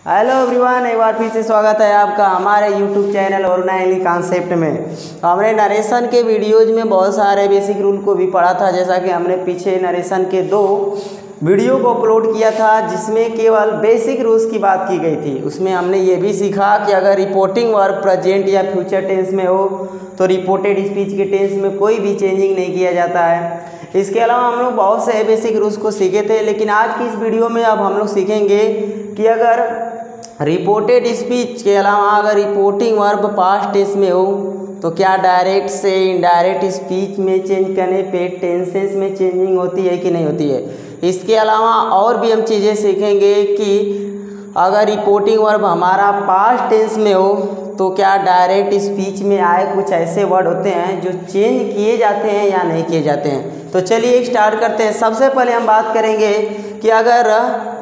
Hello everyone, एक बार फिर से स्वागत है आपका हमारे YouTube channel Varuna English concept में। तो हमने नरेशन के वीडियोज में बहुत सारे बेसिक रूल को भी पढ़ा था, जैसा कि हमने पीछे नरेशन के 2 वीडियो को अपलोड किया था जिसमें केवल बेसिक रूल्स की बात की गई थी। उसमें हमने ये भी सीखा कि अगर रिपोर्टिंग वर्ब प्रेजेंट या फ्यूचर टेंस में हो तो रिपोर्टेड स्पीच के टेंस में कोई भी चेंजिंग नहीं किया जाता है। इसके अलावा हम लोग बहुत से बेसिक रूल्स को सीखे थे, लेकिन आज की इस वीडियो में अब हम लोग सीखेंगे कि अगर रिपोर्टेड स्पीच के अलावा अगर रिपोर्टिंग वर्ब पास्ट टेंस में हो तो क्या डायरेक्ट से इनडायरेक्ट स्पीच में चेंज करने पे टेंसेस में चेंजिंग होती है कि नहीं होती है। इसके अलावा और भी हम चीज़ें सीखेंगे कि अगर रिपोर्टिंग वर्ब हमारा पास्ट टेंस में हो तो क्या डायरेक्ट स्पीच में आए कुछ ऐसे वर्ड होते हैं जो चेंज किए जाते हैं या नहीं किए जाते हैं। तो चलिए स्टार्ट करते हैं। सबसे पहले हम बात करेंगे कि अगर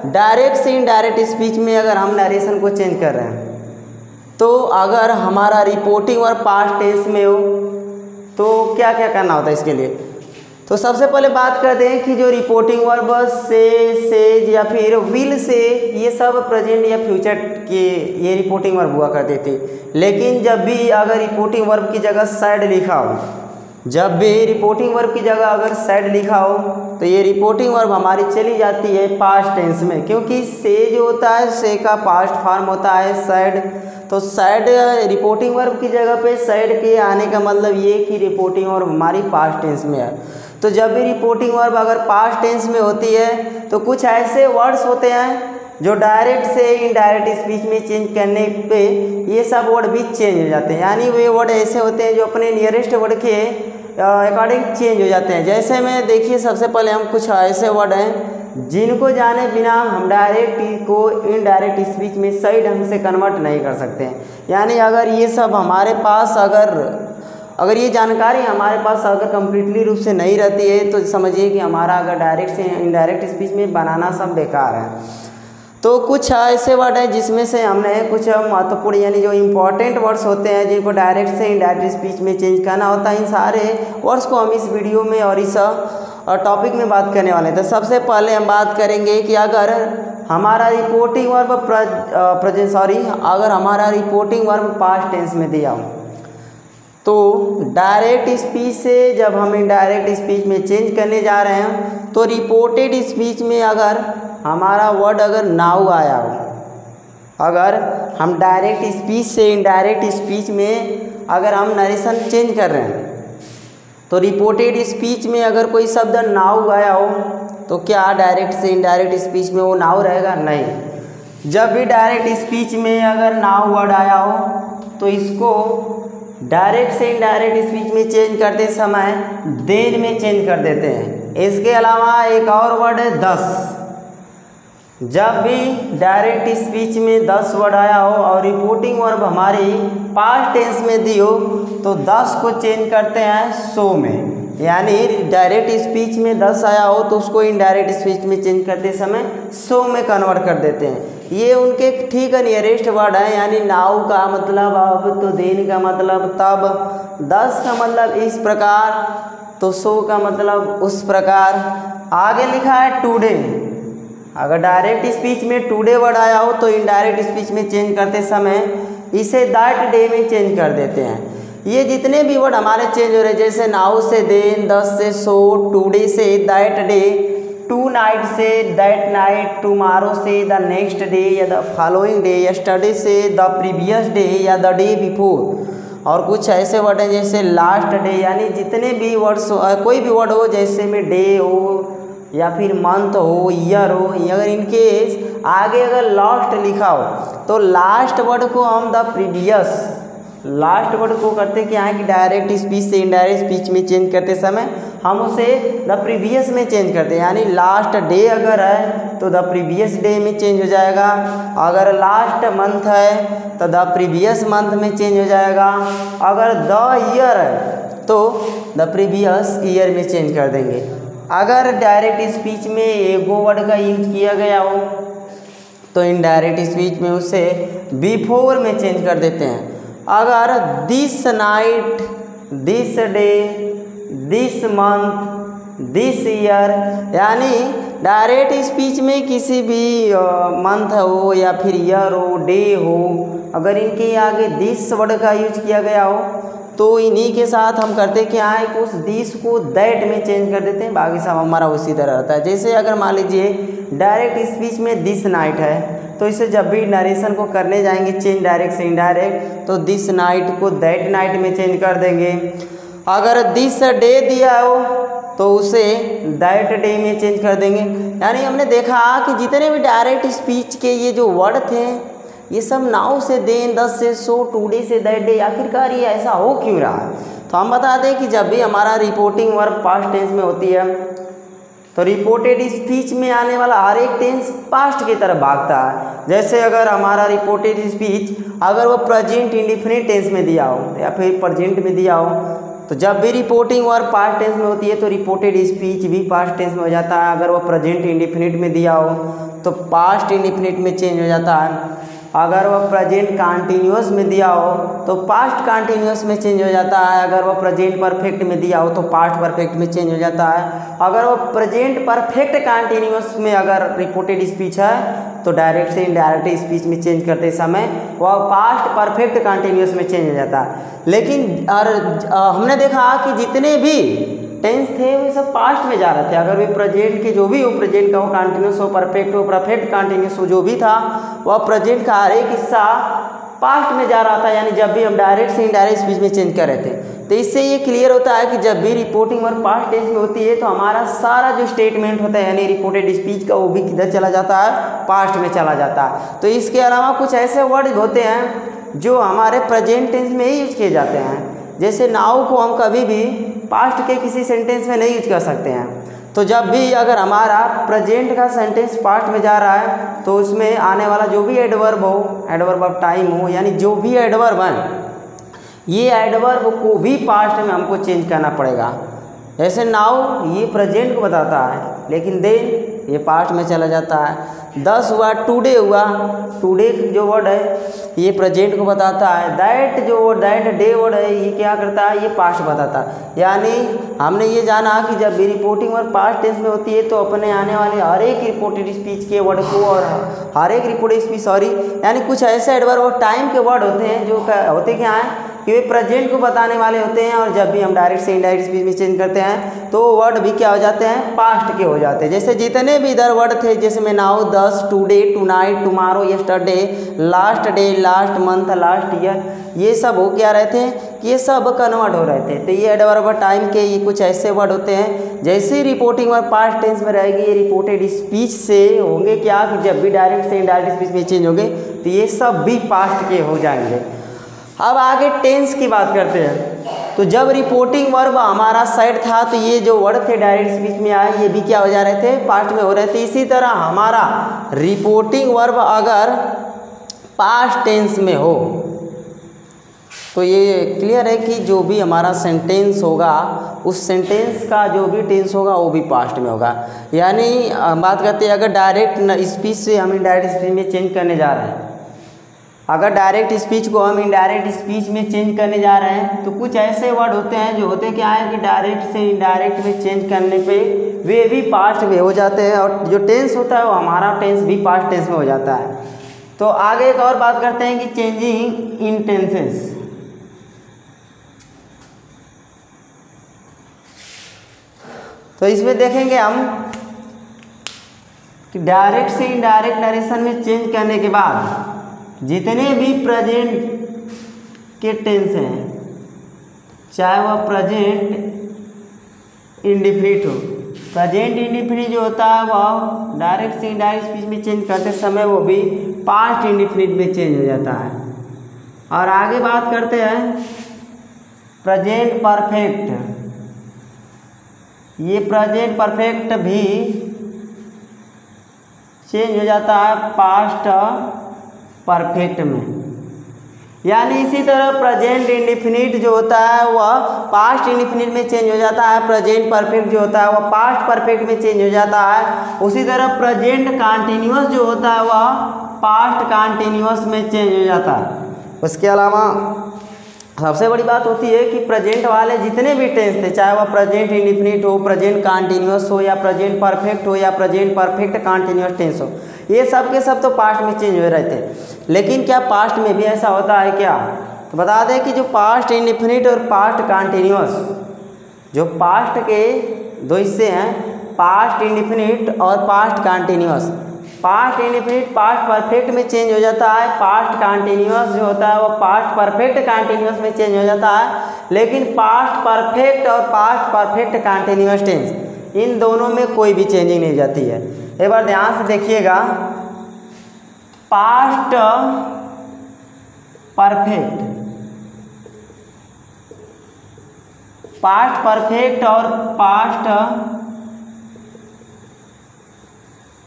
डायरेक्ट से इनडायरेक्ट स्पीच में अगर हम नरेशन को चेंज कर रहे हैं तो अगर हमारा रिपोर्टिंग वर्ब पास्ट टेंस में हो तो क्या क्या करना होता है इसके लिए। तो सबसे पहले बात करते हैं कि जो रिपोर्टिंग वर्ब से या फिर विल से, ये सब प्रेजेंट या फ्यूचर के ये रिपोर्टिंग वर्ब हुआ करते थे। लेकिन जब भी अगर रिपोर्टिंग वर्ब की जगह सैड लिखा हो, जब भी रिपोर्टिंग वर्ब की जगह अगर सैड लिखा हो तो ये रिपोर्टिंग वर्ब हमारी चली जाती है पास्ट टेंस में, क्योंकि से जो होता है से का पास्ट फॉर्म होता है सैड। तो सैड रिपोर्टिंग वर्ब की जगह पे सैड के आने का मतलब ये कि रिपोर्टिंग वर्ब हमारी पास्ट टेंस में है। तो जब भी रिपोर्टिंग वर्ब अगर पास्ट टेंस में होती है तो कुछ ऐसे वर्ड्स होते हैं जो डायरेक्ट से इनडायरेक्ट स्पीच में चेंज करने पे ये सब वर्ड भी चेंज हो जाते हैं। यानी वे वर्ड ऐसे होते हैं जो अपने नियरेस्ट वर्ड के अकॉर्डिंग चेंज हो जाते हैं। जैसे में देखिए, सबसे पहले हम कुछ ऐसे वर्ड हैं जिनको जाने बिना हम डायरेक्ट को इनडायरेक्ट स्पीच में सही ढंग से कन्वर्ट नहीं कर सकते हैं। यानी अगर ये सब हमारे पास अगर ये जानकारी हमारे पास अगर कम्प्लीटली रूप से नहीं रहती है तो समझिए कि हमारा अगर डायरेक्ट से इनडायरेक्ट स्पीच में बनाना सब बेकार है। तो कुछ ऐसे वर्ड हैं जिसमें से हमने कुछ महत्वपूर्ण यानी जो इम्पोर्टेंट वर्ड्स होते हैं जिनको डायरेक्ट से इनडायरेक्ट स्पीच में चेंज करना होता है, इन सारे वर्ड्स को हम इस वीडियो में और इस टॉपिक में बात करने वाले हैं। तो सबसे पहले हम बात करेंगे कि अगर हमारा रिपोर्टिंग वर्ब अगर हमारा रिपोर्टिंग वर्ब पास्ट टेंस में दिया हो तो डायरेक्ट स्पीच से जब हम इनडायरेक्ट स्पीच में चेंज करने जा रहे हैं तो रिपोर्टेड स्पीच में अगर हमारा वर्ड अगर नाउ आया हो, अगर हम डायरेक्ट स्पीच से इनडायरेक्ट स्पीच में अगर हम नरेशन चेंज कर रहे हैं तो रिपोर्टेड स्पीच में अगर कोई शब्द नाउ आया हो तो क्या डायरेक्ट से इनडायरेक्ट स्पीच में वो नाउ रहेगा? नहीं। जब भी डायरेक्ट स्पीच में अगर नाउ वर्ड आया हो तो इसको डायरेक्ट से इनडायरेक्ट स्पीच में चेंज करते समय देन में चेंज कर देते हैं। इसके अलावा एक और वर्ड है 10। जब भी डायरेक्ट स्पीच में 10 वर्ड आया हो और रिपोर्टिंग वर्ब हमारी पास्ट टेंस में दी हो तो 10 को चेंज करते हैं सो में। यानी डायरेक्ट स्पीच में 10 आया हो तो उसको इनडायरेक्ट स्पीच में चेंज करते समय सो में कन्वर्ट कर देते हैं। ये उनके ठीक नियरेस्ट वर्ड है। यानी नाउ का मतलब अब, तो देन का मतलब तब, 10 का मतलब इस प्रकार, तो सो का मतलब उस प्रकार। आगे लिखा है टुडे। अगर डायरेक्ट स्पीच में टुडे वर्ड आया हो तो इनडायरेक्ट स्पीच में चेंज करते समय इसे दैट डे में चेंज कर देते हैं। ये जितने भी वर्ड हमारे चेंज हो रहे हैं, जैसे नाउ से देन, 10 से सो, टुडे से दैट डे, टू नाइट से दैट नाइट, टुमारो से द नेक्स्ट डे या द फॉलोइंग डे, यस्टरडे से द प्रीवियस डे या द डे बिफोर। और कुछ ऐसे वर्ड हैं जैसे लास्ट डे। यानी जितने भी वर्ड्स, कोई भी वर्ड हो जैसे में डे हो या फिर मंथ हो, ईयर हो, अगर इनके आगे अगर लास्ट लिखा हो तो लास्ट वर्ड को हम द प्रीवियस, लास्ट वर्ड को करते क्या है कि डायरेक्ट स्पीच से इनडायरेक्ट स्पीच में चेंज करते समय हम उसे द प्रीवियस में चेंज करते हैं। यानी लास्ट डे अगर है तो द प्रीवियस डे में चेंज हो जाएगा। अगर लास्ट मंथ है तो द प्रीवियस मंथ में चेंज हो जाएगा। अगर द ईयर है तो द प्रीवियस ईयर में चेंज कर देंगे। अगर डायरेक्ट स्पीच में एगो वर्ड का यूज किया गया हो तो इनडायरेक्ट स्पीच में उसे बिफोर में चेंज कर देते हैं। अगर this night, this day, this month, this year, यानी डायरेक्ट स्पीच में किसी भी मंथ हो या फिर ईयर हो, डे हो, अगर इनके आगे दिस वर्ड का यूज किया गया हो तो इन्हीं के साथ हम करते क्या है कि उस दिस को दैट में चेंज कर देते हैं, बाकी सब हमारा उसी तरह रहता है। जैसे अगर मान लीजिए डायरेक्ट स्पीच में दिस नाइट है तो इसे जब भी नरेशन को करने जाएंगे चेंज डायरेक्ट से इनडायरेक्ट तो दिस नाइट को दैट नाइट में चेंज कर देंगे। अगर दिस डे दिया हो तो उसे दैट डे में चेंज कर देंगे। यानी हमने देखा कि जितने भी डायरेक्ट स्पीच के ये जो वर्ड थे ये सब नाउ से देन, दस से सो, टुडे से दैट डे, आखिरकार ये ऐसा हो क्यों रहा है? तो हम बता दें कि जब भी हमारा रिपोर्टिंग वर्ब पास्ट टेंस में होती है तो रिपोर्टेड स्पीच में आने वाला हर एक टेंस पास्ट की तरफ भागता है। जैसे अगर हमारा रिपोर्टेड स्पीच अगर वो प्रेजेंट इंडिफिनिट टेंस में दिया हो या फिर प्रेजेंट में दिया हो तो जब भी रिपोर्टिंग वर्ब पास्ट टेंस में होती है तो रिपोर्टेड स्पीच भी पास्ट टेंस में हो जाता है। अगर वो प्रेजेंट इंडिफिनिट में दिया हो तो पास्ट इंडिफिनिट में चेंज हो जाता है। अगर वह प्रेजेंट कंटिन्यूअस में दिया हो तो पास्ट कंटिन्यूअस में चेंज हो जाता है। अगर वह प्रेजेंट परफेक्ट में दिया हो तो पास्ट परफेक्ट में चेंज हो जाता है। अगर वह प्रेजेंट परफेक्ट कंटिन्यूअस में अगर रिपोर्टेड स्पीच है तो डायरेक्ट से इनडायरेक्ट स्पीच में चेंज करते समय वह पास्ट परफेक्ट कंटिन्यूअस में चेंज हो जाता है। लेकिन हमने देखा कि जितने भी टेंस थे वो सब पास्ट में जा रहे थे। अगर वे प्रेजेंट के जो भी हो, प्रेजेंट का हो, कंटिन्यूस हो, परफेक्ट हो, परफेक्ट कंटिन्यूस हो, जो भी था वह प्रेजेंट का हर एक हिस्सा पास्ट में जा रहा था। यानी जब भी हम डायरेक्ट से इनडायरेक्ट स्पीच में चेंज कर रहे थे तो इससे ये क्लियर होता है कि जब भी रिपोर्टिंग वर्ब पास्ट टेंस में होती है तो हमारा सारा जो स्टेटमेंट होता है यानी रिपोर्टेड स्पीच का वो भी किधर चला जाता है, पास्ट में चला जाता है। तो इसके अलावा कुछ ऐसे वर्ड होते हैं जो हमारे प्रेजेंट टेंस में ही यूज किए जाते हैं। जैसे नाउ को हम कभी भी पास्ट के किसी सेंटेंस में नहीं यूज कर सकते हैं। तो जब भी अगर हमारा प्रेजेंट का सेंटेंस पास्ट में जा रहा है तो उसमें आने वाला जो भी एडवर्ब हो, एडवर्ब ऑफ टाइम हो, यानी जो भी एडवर्ब है ये एडवर्ब को भी पास्ट में हमको चेंज करना पड़ेगा। जैसे नाउ ये प्रेजेंट को बताता है लेकिन देन ये पास्ट में चला जाता है। 10 हुआ, टुडे हुआ, टुडे जो वर्ड है ये प्रेजेंट को बताता है। दैट जो दैट डे वर्ड है ये क्या करता है, ये पास्ट बताता है। यानी हमने ये जाना कि जब भी रिपोर्टिंग वर्ड पास्ट टेंस में होती है तो अपने आने वाले हर एक रिपोर्टेड स्पीच के वर्ड को और हर एक रिपोर्टेड स्पीच यानी कुछ ऐसे एडवर्ब और टाइम के वर्ड होते हैं जो होते क्या हैं कि वे प्रेजेंट को बताने वाले होते हैं। और जब भी हम डायरेक्ट से इनडायरेक्ट स्पीच में चेंज करते हैं तो वर्ड भी क्या हो जाते हैं, पास्ट के हो जाते हैं। जैसे जितने भी इधर वर्ड थे जैसे में now, 10, today, tonight, tomorrow, yesterday, last day, last month, last year, ये सब हो क्या रहे थे कि ये सब कन्वर्ट हो रहे थे। तो ये एडवर्ब टाइम के ये कुछ ऐसे वर्ड होते हैं जैसे रिपोर्टिंग वर्ब पास्ट टेंस में रहेगी ये रिपोर्टेड स्पीच से होंगे क्या कि जब भी डायरेक्ट से इनडायरेक्ट स्पीच में चेंज होंगे तो ये सब भी पास्ट के हो जाएंगे। अब आगे टेंस की बात करते हैं। तो जब रिपोर्टिंग वर्ब हमारा साइड था तो ये जो वर्ड थे डायरेक्ट स्पीच में आए ये भी क्या हो जा रहे थे, पास्ट में हो रहे थे। इसी तरह हमारा रिपोर्टिंग वर्ब अगर पास्ट टेंस में हो तो ये क्लियर है कि जो भी हमारा सेंटेंस होगा उस सेंटेंस का जो भी टेंस होगा वो भी पास्ट में होगा। यानी बात करते हैं अगर डायरेक्ट स्पीच से हम इनडायरेक्ट स्पीच में चेंज करने जा रहे हैं, अगर डायरेक्ट स्पीच को हम इनडायरेक्ट स्पीच में चेंज करने जा रहे हैं तो कुछ ऐसे वर्ड होते हैं जो होते क्या है कि डायरेक्ट से इनडायरेक्ट में चेंज करने पे वे भी पास्ट में हो जाते हैं और जो टेंस होता है वो हमारा टेंस भी पास्ट टेंस में हो जाता है। तो आगे एक और बात करते हैं कि चेंजिंग इन टेंसेस। तो इसमें देखेंगे हम कि डायरेक्ट से इनडायरेक्ट नरेशन में चेंज करने के बाद जितने भी प्रेजेंट के टेंस हैं चाहे वह प्रेजेंट इंडिफिनिट हो, प्रेजेंट इंडिफिनिट जो होता है वह डायरेक्ट से इनडायरेक्ट स्पीच में चेंज करते समय वो भी पास्ट इंडिफिनिट में चेंज हो जाता है। और आगे बात करते हैं प्रेजेंट परफेक्ट। ये प्रेजेंट परफेक्ट भी चेंज हो जाता है पास्ट परफेक्ट में। यानी इसी तरह प्रेजेंट इंडिफिनिट जो होता है वह पास्ट इंडिफिनिट में चेंज हो जाता है, प्रेजेंट परफेक्ट जो होता है वह पास्ट परफेक्ट में चेंज हो जाता है। उसी तरह प्रेजेंट कंटिन्यूअस जो होता है वह पास्ट कंटिन्यूअस में चेंज हो जाता है। उसके अलावा सबसे बड़ी बात होती है कि प्रेजेंट वाले जितने भी टेंस थे, चाहे वह प्रेजेंट इंडिफिनिट हो, प्रेजेंट कंटीन्यूअस हो, या प्रेजेंट परफेक्ट हो, या प्रेजेंट परफेक्ट कंटीन्यूअस टेंस हो, ये सब के सब तो पास्ट में चेंज हो रहे थे। लेकिन क्या पास्ट में भी ऐसा होता है क्या? तो बता दें कि जो पास्ट इंडिफिनिट और पास्ट कंटीन्यूअस, जो पास्ट के दो हिस्से हैं, पास्ट इंडिफिनिट और past continuous. Past indefinite past perfect में चेंज हो जाता है, पास्ट कंटीन्यूअस जो होता है वो पास्ट परफेक्ट कंटीन्यूअस में चेंज हो जाता है। लेकिन पास्ट परफेक्ट और पास्ट परफेक्ट कंटीन्यूअस टेंस, इन दोनों में कोई भी चेंजिंग नहीं जाती है। एक बार ध्यान से देखिएगा, पास्ट परफेक्ट, पास्ट परफेक्ट और पास्ट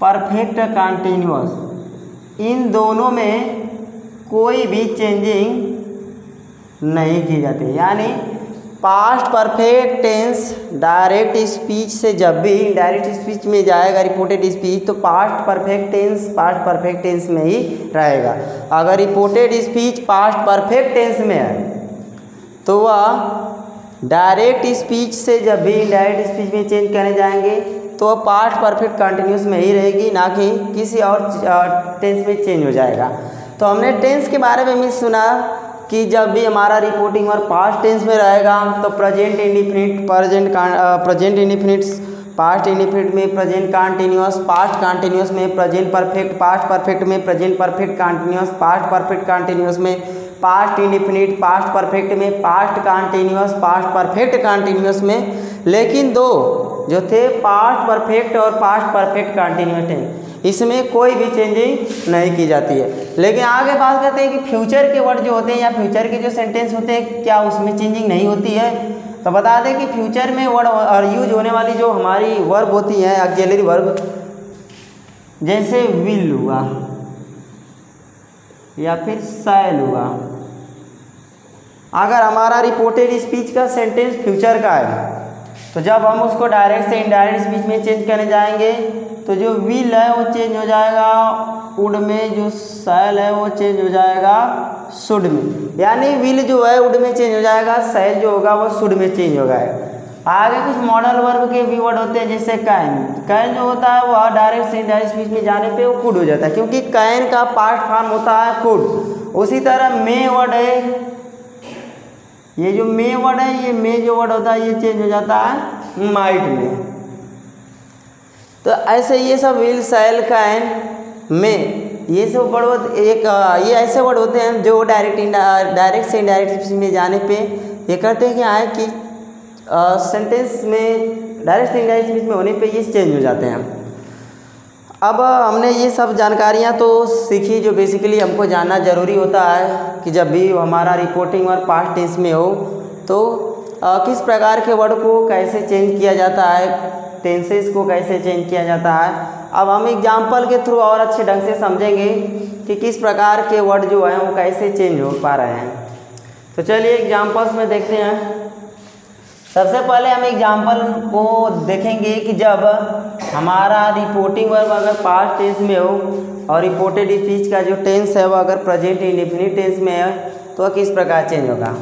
परफेक्ट कंटीन्यूअस, इन दोनों में कोई भी चेंजिंग नहीं की जाती। यानी past perfect tense direct speech से जब भी इनडायरेक्ट स्पीच में जाएगा, रिपोर्टेड स्पीच, तो past perfect tense past perfect tense में ही रहेगा। अगर reported speech past perfect tense में है तो वह डायरेक्ट स्पीच से जब भी इनडायरेक्ट स्पीच में चेंज करने जाएंगे तो पास्ट परफेक्ट कंटिन्यूस में ही रहेगी, ना कि किसी और टेंस में चेंज हो जाएगा। तो हमने टेंस के बारे में भी सुना कि जब भी हमारा रिपोर्टिंग और पास्ट टेंस में रहेगा तो present indefinite present indefinite, past indefinite में प्रेजेंट कंटिन्यूअस, पास्ट कंटिन्यूअस में प्रेजेंट परफेक्ट, पास्ट परफेक्ट में present perfect continuous, past perfect continuous में पास्ट इंडिफिनिट, पास्ट परफेक्ट में past continuous, past perfect continuous में। लेकिन दो जो थे पास्ट परफेक्ट और पास्ट परफेक्ट कंटिन्यूअस टेंस, इसमें कोई भी चेंजिंग नहीं की जाती है। लेकिन आगे बात करते हैं कि फ्यूचर के वर्ड जो होते हैं या फ्यूचर के जो सेंटेंस होते हैं, क्या उसमें चेंजिंग नहीं होती है? तो बता दें कि फ्यूचर में वर्ड और यूज होने वाली जो हमारी वर्ब होती हैं, ऑक्सिलरी वर्ब, जैसे विल हुआ या फिर शैल हुआ। अगर हमारा रिपोर्टेड स्पीच का सेंटेंस फ्यूचर का है तो जब हम उसको डायरेक्ट से इनडायरेक्ट स्पीच में चेंज करने जाएंगे तो जो विल है वो चेंज हो जाएगा वुड में, जो शैल है वो चेंज हो जाएगा शुड में। यानी विल जो है वुड में चेंज हो जाएगा, शैल जो होगा वो शुड में चेंज हो जाएगा। आगे कुछ मॉडल वर्ब के भी वर्ड होते हैं, जैसे कैन। कैन जो होता है वह डायरेक्ट से इनडायरेक्ट स्पीच में जाने पे वो कुड हो जाता है, क्योंकि कैन का पास्ट फॉर्म होता है कुड। उसी तरह मे वर्ड है, ये जो मे वर्ड है, ये मे जो वर्ड होता है ये चेंज हो जाता है माइट में। तो ऐसे ये सब विल, शैल, कैन, मे, ये सब वर्ड एक ये ऐसे वर्ड होते हैं जो डायरेक्ट से इनडायरेक्ट स्पीच में जाने पे ये करते हैं क्या है कि सेंटेंस में डायरेक्ट से इनडायरेक्ट स्पीच में होने पे ये चेंज हो जाते हैं। अब हमने ये सब जानकारियाँ तो सीखी जो बेसिकली हमको जानना ज़रूरी होता है कि जब भी हमारा रिपोर्टिंग और पास्ट टेंस में हो तो किस प्रकार के वर्ड को कैसे चेंज किया जाता है, टेंसेस को कैसे चेंज किया जाता है। अब हम एग्जाम्पल के थ्रू और अच्छे ढंग से समझेंगे कि किस प्रकार के वर्ड जो हैं वो कैसे चेंज हो पा रहे हैं। तो चलिए एग्जाम्पल्स में देखते हैं। सबसे पहले हम एग्जाम्पल को देखेंगे कि जब हमारा रिपोर्टिंग वर्ब अगर पास्ट टेंस में हो और रिपोर्टेड स्पीच का जो टेंस है वो अगर प्रेजेंट इंडेफिनिट टेंस में है तो किस प्रकार चेंज होगा।